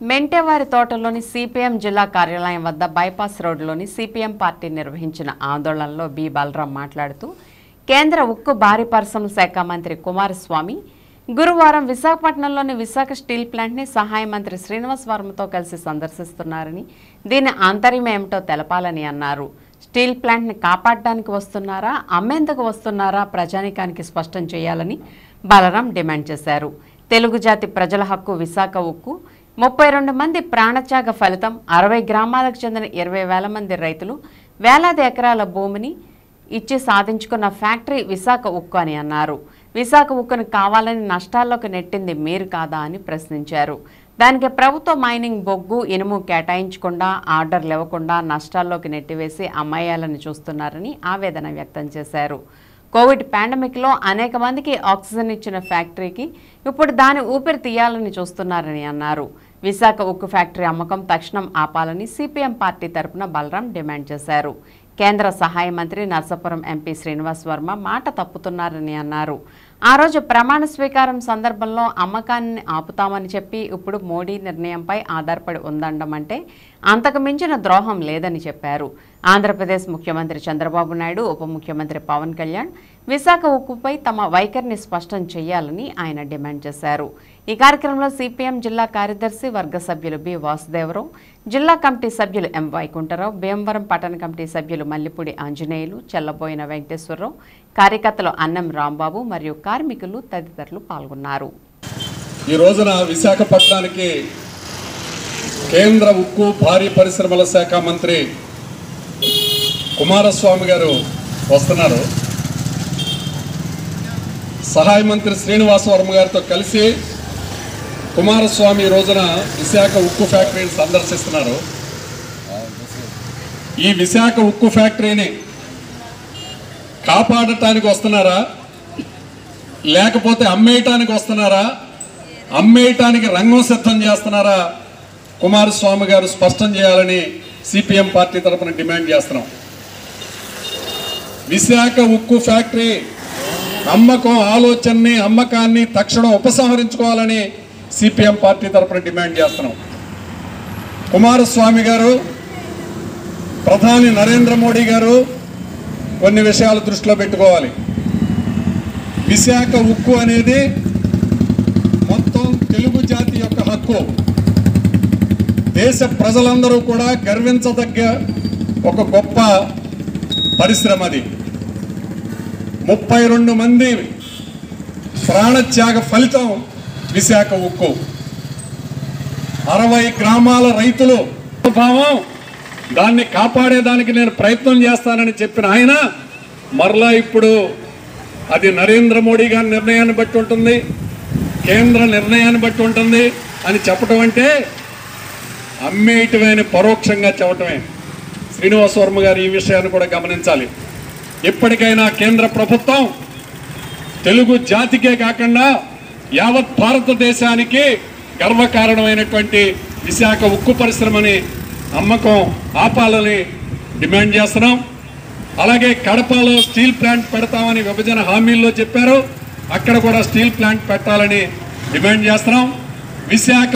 మెంటేవారి తోటలోని సిపిఎం జిల్లా కార్యాలయం వద్ద బైపాస్ రోడ్డులోని సిపిఎం పార్టీ నిర్వహించిన ఆందోళనలో బి బలరాం మాట్లాడుతూ కేంద్ర ఉక్కు భారీ పరిశ్రమల శాఖ మంత్రి కుమారస్వామి గురువారం విశాఖపట్నంలోని విశాఖ స్టీల్ ప్లాంట్ని సహాయ మంత్రి శ్రీనివాస్ వర్మతో కలిసి సందర్శిస్తున్నారని దీని ఆంతర్యం ఏమిటో తెలపాలని అన్నారు. స్టీల్ ప్లాంట్ని కాపాడడానికి వస్తున్నారా, అమ్మేందుకు వస్తున్నారా ప్రజానికానికి స్పష్టం చేయాలని బలరాం డిమాండ్ చేశారు. తెలుగు జాతి ప్రజల హక్కు విశాఖ ఉక్కు 32 మంది ప్రాణత్యాగ ఫలితం 60 గ్రామాలకు చెందిన 20,000 మంది రైతులు వేలాది ఎకరాల భూమిని ఇచ్చి సాధించుకున్న ఫ్యాక్టరీ విశాఖ ఉక్కు అని అన్నారు. విశాఖ ఉక్కును కావాలని నష్టాల్లోకి నెట్టింది మీరు కాదా అని ప్రశ్నించారు. దానికి ప్రభుత్వ మైనింగ్ బొగ్గు ఇనుము కేటాయించకుండా ఆర్డర్లు ఇవ్వకుండా నష్టాల్లోకి నెట్టివేసి అమ్మేయాలని చూస్తున్నారని ఆవేదన వ్యక్తం చేశారు. కోవిడ్ పాండమిక్లో అనేక మందికి ఆక్సిజన్ ఇచ్చిన ఫ్యాక్టరీకి ఇప్పుడు దాని ఊపిరి తీయాలని చూస్తున్నారని అన్నారు. విశాఖ ఉక్కు ఫ్యాక్టరీ అమ్మకం తక్షణం ఆపాలని సిపిఎం పార్టీ తరపున బలరాం డిమాండ్ చేశారు. కేంద్ర సహాయ మంత్రి నర్సాపురం ఎంపీ శ్రీనివాస్ వర్మ మాట తప్పుతున్నారని అన్నారు. ఆ రోజు ప్రమాణ స్వీకారం సందర్భంలో అమ్మకాన్ని ఆపుతామని చెప్పి ఇప్పుడు మోడీ నిర్ణయంపై ఆధారపడి ఉందనడం అంటే అంతకు మించిన ద్రోహం లేదని చెప్పారు. ఆంధ్రప్రదేశ్ ముఖ్యమంత్రి చంద్రబాబు నాయుడు, ఉప ముఖ్యమంత్రి పవన్ కళ్యాణ్ విశాఖ ఉక్కుపై తమ వైఖరిని స్పష్టం చేయాలని ఆయన డిమాండ్ చేశారు. ఈ కార్యక్రమంలో సిపిఎం జిల్లా కార్యదర్శి వర్గ సభ్యులు బి వాసుదేవరావు, జిల్లా కమిటీ సభ్యులు ఎం వైకుంఠరావు, భీమవరం పట్టణ కమిటీ సభ్యులు మల్లిపూడి ఆంజనేయులు, చెల్లబోయిన వెంకటేశ్వరరావు, కార్యకర్తలు అన్నం రాంబాబు మరియు కార్మికులు తదితరులు పాల్గొన్నారు. ఈ రోజున విశాఖపట్నానికి కేంద్ర ఉక్కు భారీ పరిశ్రమల శాఖ మంత్రి కుమారస్వామి గారు వస్తున్నారు. సహాయ మంత్రి శ్రీనివాస్ వర్మ గారితో కలిసి కుమారస్వామి ఈ రోజున విశాఖ ఉక్కు ఫ్యాక్టరీని సందర్శిస్తున్నారు. ఈ విశాఖ ఉక్కు ఫ్యాక్టరీని కాపాడటానికి వస్తున్నారా, లేకపోతే అమ్మేయటానికి వస్తున్నారా, అమ్మేయటానికి రంగం సిద్ధం చేస్తున్నారా, కుమారస్వామి గారు స్పష్టం చేయాలని సిపిఎం పార్టీ తరఫున డిమాండ్ చేస్తున్నాం. విశాఖ ఉక్కు ఫ్యాక్టరీ అమ్మకం ఆలోచనని, అమ్మకాన్ని తక్షణం ఉపసంహరించుకోవాలని సిపిఎం పార్టీ తరఫున డిమాండ్ చేస్తున్నాం. కుమారస్వామి గారు, ప్రధాని నరేంద్ర మోడీ గారు కొన్ని విషయాలు దృష్టిలో పెట్టుకోవాలి. విశాఖ ఉక్కు అనేది మొత్తం తెలుగు జాతి యొక్క హక్కు. దేశ ప్రజలందరూ కూడా గర్వించదగ్గ ఒక గొప్ప పరిశ్రమ అది. 32 మంది ప్రాణత్యాగ ఫలితం విశాఖ ఉక్కు. 60 గ్రామాల రైతులు భావం, దాన్ని కాపాడేదానికి నేను ప్రయత్నం చేస్తానని చెప్పిన ఆయన మరలా ఇప్పుడు అది నరేంద్ర మోడీ గారి నిర్ణయాన్ని బట్టి ఉంటుంది, కేంద్ర నిర్ణయాన్ని బట్టి ఉంటుంది అని చెప్పటం అంటే అమ్మేయటమే, పరోక్షంగా చెప్పటమే. శ్రీనివాస్ వర్మ గారు ఈ విషయాన్ని కూడా గమనించాలి. ఇప్పటికైనా కేంద్ర ప్రభుత్వం తెలుగు జాతికే కాకుండా యావత్ భారతదేశానికి గర్వకారణమైనటువంటి విశాఖ ఉక్కు పరిశ్రమని అమ్మకం ఆపాలని డిమాండ్ చేస్తున్నాం. అలాగే కడపలో స్టీల్ ప్లాంట్ పెడతామని విభజన హామీల్లో చెప్పారు, అక్కడ కూడా స్టీల్ ప్లాంట్ పెట్టాలని డిమాండ్ చేస్తున్నాం. విశాఖ